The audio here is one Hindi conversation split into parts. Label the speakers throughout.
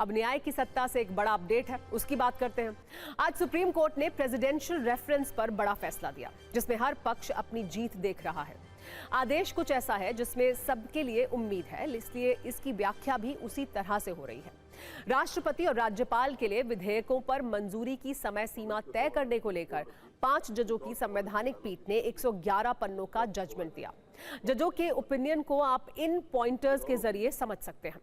Speaker 1: अब न्याय की सत्ता से एक बड़ा अपडेट है, उसकी बात करते हैं। आज सुप्रीम कोर्ट ने प्रेसिडेंशियल रेफरेंस पर बड़ा फैसला दिया, जिसमें हर पक्ष अपनी जीत देख रहा है। आदेश कुछ ऐसा है जिसमें सबके लिए उम्मीद है, इसलिए इसकी व्याख्या भी उसी तरह से हो रही है। राष्ट्रपति और राज्यपाल के लिए विधेयकों पर मंजूरी की समय सीमा तय करने को लेकर 5 जजों की संवैधानिक पीठ ने 111 पन्नों का जजमेंट दिया। जजों के ओपिनियन को आप इन पॉइंटर्स के जरिए समझ सकते हैं।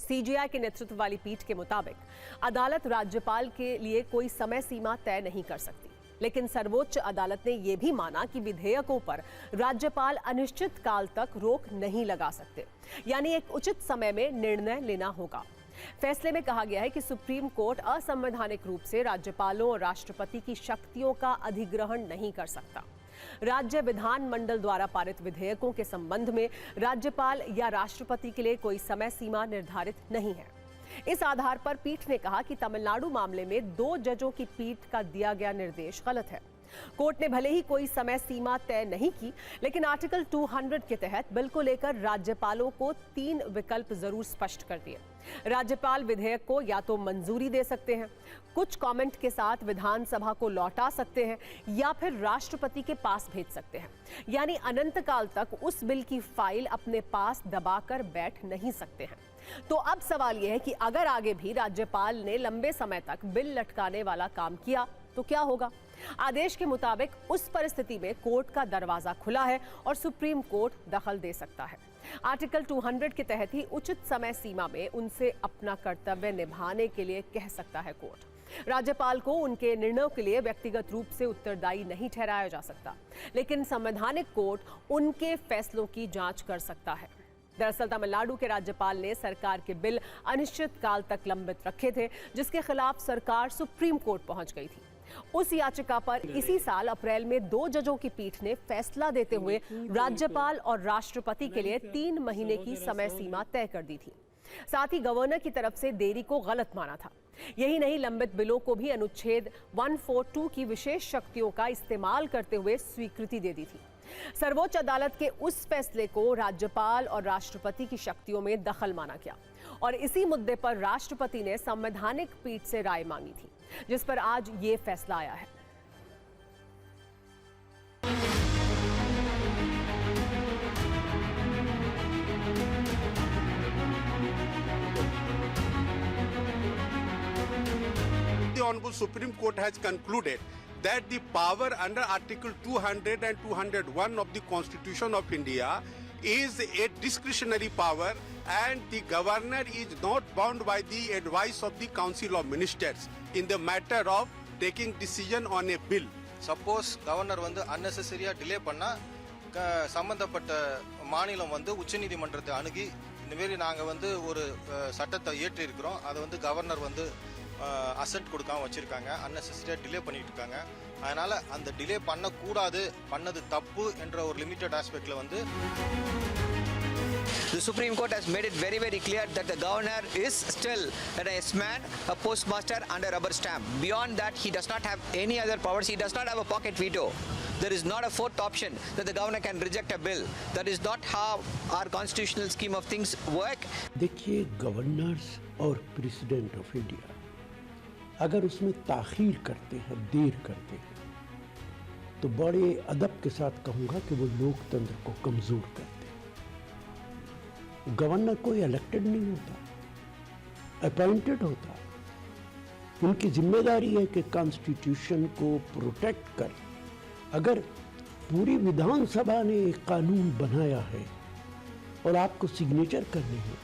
Speaker 1: सीजेआई के नेतृत्व वाली पीठ के मुताबिक अदालत राज्यपाल के लिए कोई समय सीमा तय नहीं कर सकती, लेकिन सर्वोच्च अदालत ने यह भी माना कि विधेयकों पर राज्यपाल अनिश्चित काल तक रोक नहीं लगा सकते, यानी एक उचित समय में निर्णय लेना होगा। फैसले में कहा गया है कि सुप्रीम कोर्ट असंवैधानिक रूप से राज्यपालों और राष्ट्रपति की शक्तियों का अधिग्रहण नहीं कर सकता। राज्य विधानमंडल द्वारा पारित विधेयकों के संबंध में राज्यपाल या राष्ट्रपति के लिए कोई समय सीमा निर्धारित नहीं है। इस आधार पर पीठ ने कहा कि तमिलनाडु मामले में 2 जजों की पीठ का दिया गया निर्देश गलत है। कोर्ट ने भले ही कोई समय सीमा तय नहीं की, लेकिन आर्टिकल 200 के तहत बिल को लेकर राज्यपालों को 3 विकल्प जरूर स्पष्ट कर दिए। राज्यपाल विधेयक को या तो मंजूरी दे सकते हैं, कुछ कमेंट के साथ विधानसभा को लौटा सकते हैं, या फिर राष्ट्रपति के पास भेज सकते हैं, यानी अनंत काल तक उस बिल की फाइल अपने पास दबाकर बैठ नहीं सकते हैं। तो अब सवाल यह है कि अगर आगे भी राज्यपाल ने लंबे समय तक बिल लटकाने वाला काम किया तो क्या होगा? आदेश के मुताबिक उस परिस्थिति में कोर्ट का दरवाजा खुला है और सुप्रीम कोर्ट दखल दे सकता है। आर्टिकल 200 के तहत ही उचित समय सीमा में उनसे अपना कर्तव्य निभाने के लिए कह सकता है कोर्ट। राज्यपाल को उनके निर्णयों के लिए व्यक्तिगत रूप से उत्तरदायी नहीं ठहराया जा सकता, लेकिन संवैधानिक कोर्ट उनके फैसलों की जांच कर सकता है। दरअसल तमिलनाडु के राज्यपाल ने सरकार के बिल अनिश्चित काल तक लंबित रखे थे, जिसके खिलाफ सरकार सुप्रीम कोर्ट पहुंच गई थी। उस याचिका पर इसी साल अप्रैल में 2 जजों की पीठ ने फैसला देते हुए राज्यपाल और राष्ट्रपति के लिए 3 महीने की समय सीमा तय कर दी थी। साथ ही गवर्नर की तरफ से देरी को गलत माना था। यही नहीं, लंबित बिलों को भी अनुच्छेद 142 की विशेष शक्तियों का इस्तेमाल करते हुए स्वीकृति दे दी थी। सर्वोच्च अदालत के उस फैसले को राज्यपाल और राष्ट्रपति की शक्तियों में दखल माना गया और इसी मुद्दे पर राष्ट्रपति ने संवैधानिक पीठ से राय मांगी थी, जिस पर आज ये फैसला आया है।
Speaker 2: The Honorable Supreme Court has concluded that the power under Article 200 and 201 of the Constitution of India is a discretionary power and the governor is not bound by the advice of the Council of Ministers in the matter of taking decision on a bill.
Speaker 3: Suppose governor வந்து unnecessary delay பண்ணா சம்பந்தப்பட்ட மாநிலம் வந்து உச்சநீதிமன்றத்தை அணுகி இந்த மாதிரி நாங்க வந்து ஒரு சட்டத்தை இயற்றி இருக்கிறோம், அதை வந்து கவர்னர் வந்து அசென்ட் கொடுக்காம வச்சிருக்காங்க, அன்னெசரியா டிலே பண்ணிட்டு இருக்காங்க, அதனால அந்த டிலே பண்ணக்கூடாது, பண்ணது தப்பு என்ற ஒரு லிமிட்டட் ஆஸ்பெக்ட்ல வந்து
Speaker 4: The Supreme Court has made it very, very clear that the governor is still a yes-man, a postmaster and a rubber stamp. Beyond that, he does not have any other powers. He does not have a pocket veto. There is not a fourth option that the governor can reject a bill. That is not how our constitutional scheme of things work.
Speaker 5: देखिए, गवर्नर्स और प्रेसिडेंट ऑफ इंडिया अगर उसमें ताखीर करते हैं, देर करते हैं, तो बड़े अदब के साथ कहूँगा कि वो लोकतंत्र को कमज़ोर करते हैं। गवर्नर कोई इलेक्टेड नहीं होता, अपॉइंटेड होता। उनकी जिम्मेदारी है कि कॉन्स्टिट्यूशन को प्रोटेक्ट कर। अगर पूरी विधानसभा ने एक कानून बनाया है और आपको सिग्नेचर करने हैं,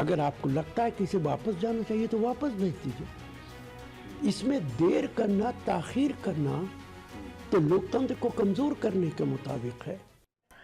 Speaker 5: अगर आपको लगता है कि इसे वापस जाना चाहिए तो वापस भेज दीजिए। इसमें देर करना, ताखीर करना तो लोकतंत्र को कमजोर करने के मुताबिक है।